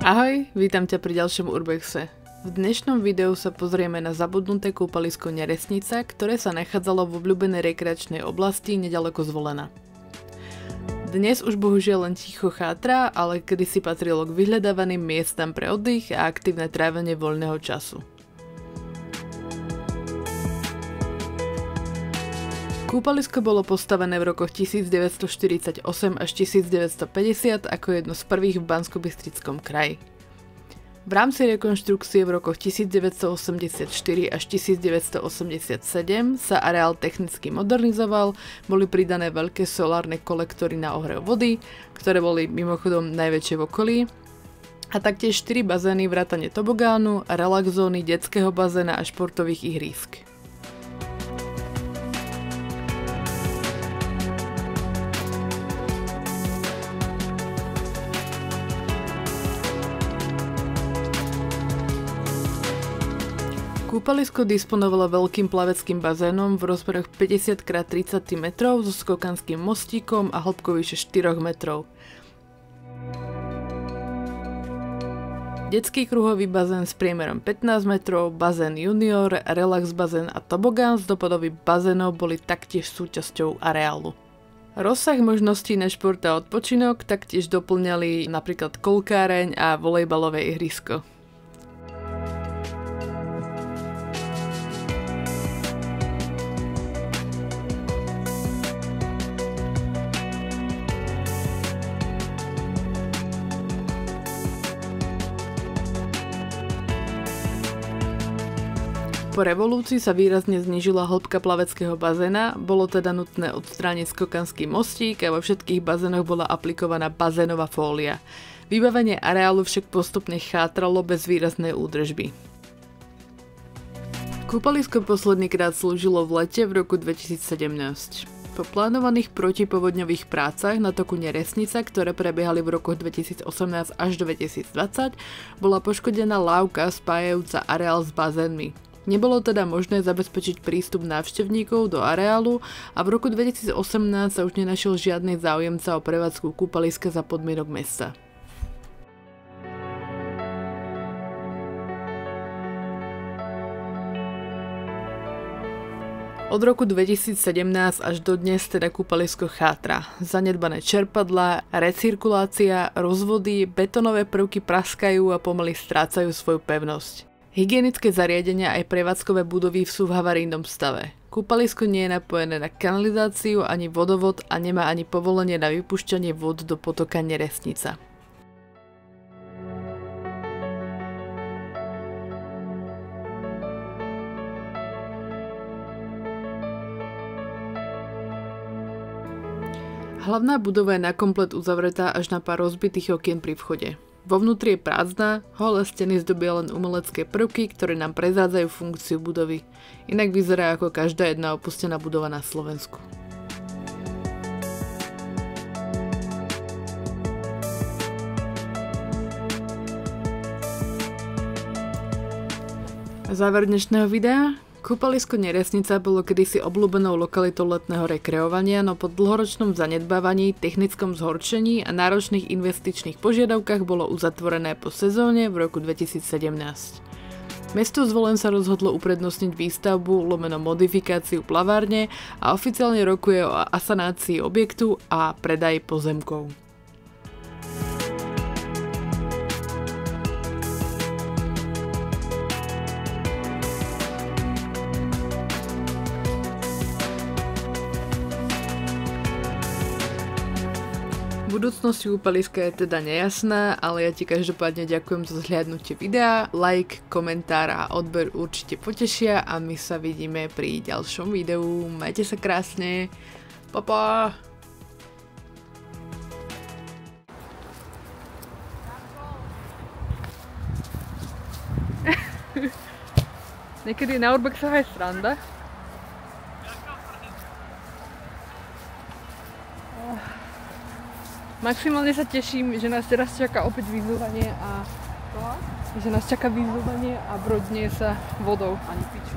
Ahoj, vítam ťa pri ďalšom Urbexe. V dnešnom videu sa pozrieme na zabudnuté kúpalisko Neresnica, ktoré sa nachádzalo v obľúbenej rekreačnej oblasti neďaleko Zvolena. Dnes už bohužiaľ len ticho chátra, ale kedysi patrilo k vyhľadávaným miestam pre oddych a aktívne trávenie voľného času. Kúpalisko bolo postavené v rokoch 1948 až 1950 ako jedno z prvých v Banskobystrickom kraji. V rámci rekonštrukcie v rokoch 1984 až 1987 sa areál technicky modernizoval, boli pridané veľké solárne kolektory na ohrev vody, ktoré boli mimochodom najväčšie v okolí, a taktiež 4 bazény vrátane tobogánu, relax zóny, detského bazéna a športových ihrísk. Kúpalisko disponovalo veľkým plaveckým bazénom v rozmeroch 50x30 cm so skokanským mostíkom a hĺbkou vyše 4 metrov. Detský kruhový bazén s priemerom 15 metrov, bazén junior, relax bazén a tobogán s dopadovým bazénom boli taktiež súčasťou areálu. Rozsah možností na šport a odpočinok taktiež doplňali napríklad kolkáreň a volejbalové ihrisko. Po revolúcii sa výrazne znížila hĺbka plaveckého bazéna, bolo teda nutné odstrániť skokanský mostík a vo všetkých bazénoch bola aplikovaná bazénová fólia. Vybavenie areálu však postupne chátralo bez výraznej údržby. Kúpalisko poslednýkrát slúžilo v lete v roku 2017. Po plánovaných protipovodňových prácach na toku Neresnica, ktoré prebiehali v rokoch 2018 až 2020, bola poškodená lávka spájajúca areál s bazénmi. Nebolo teda možné zabezpečiť prístup návštevníkov do areálu a v roku 2018 sa už nenašiel žiadny záujemca o prevádzku kúpaliska za podmienok mesta. Od roku 2017 až do dnes teda kúpalisko chátra. Zanedbané čerpadlá, recirkulácia, rozvody, betónové prvky praskajú a pomaly strácajú svoju pevnosť. Hygienické zariadenia aj prevádzkové budovy sú v havarijnom stave. Kúpalisko nie je napojené na kanalizáciu ani vodovod a nemá ani povolenie na vypúšťanie vod do potoka Neresnica. Hlavná budova je na komplet uzavretá až na pár rozbitých okien pri vchode. Vo vnútri je prázdna, holé steny zdobia len umelecké prvky, ktoré nám prezádzajú funkciu budovy. Inak vyzerá ako každá jedna opustená budova na Slovensku. Záver dnešného videa. Kúpalisko Neresnica bolo kedysi obľúbenou lokalitou letného rekreovania, no po dlhoročnom zanedbávaní, technickom zhoršení a náročných investičných požiadavkách bolo uzatvorené po sezóne v roku 2017. Mesto Zvolen sa rozhodlo uprednostniť výstavbu lomeno modifikáciu plavárne a oficiálne rokuje o asanácii objektu a predaji pozemkov. Budúcnosť kúpaliska je teda nejasná, ale ja ti každopádne ďakujem za zhliadnutie videa, like, komentár a odber určite potešia a my sa vidíme pri ďalšom videu. Majte sa krásne, pa pa! Niekedy na Urbexoch je sranda. Maximálne sa teším, že nás teraz čaká opäť vyzúvanie a brodnie sa vodou. Ani piču.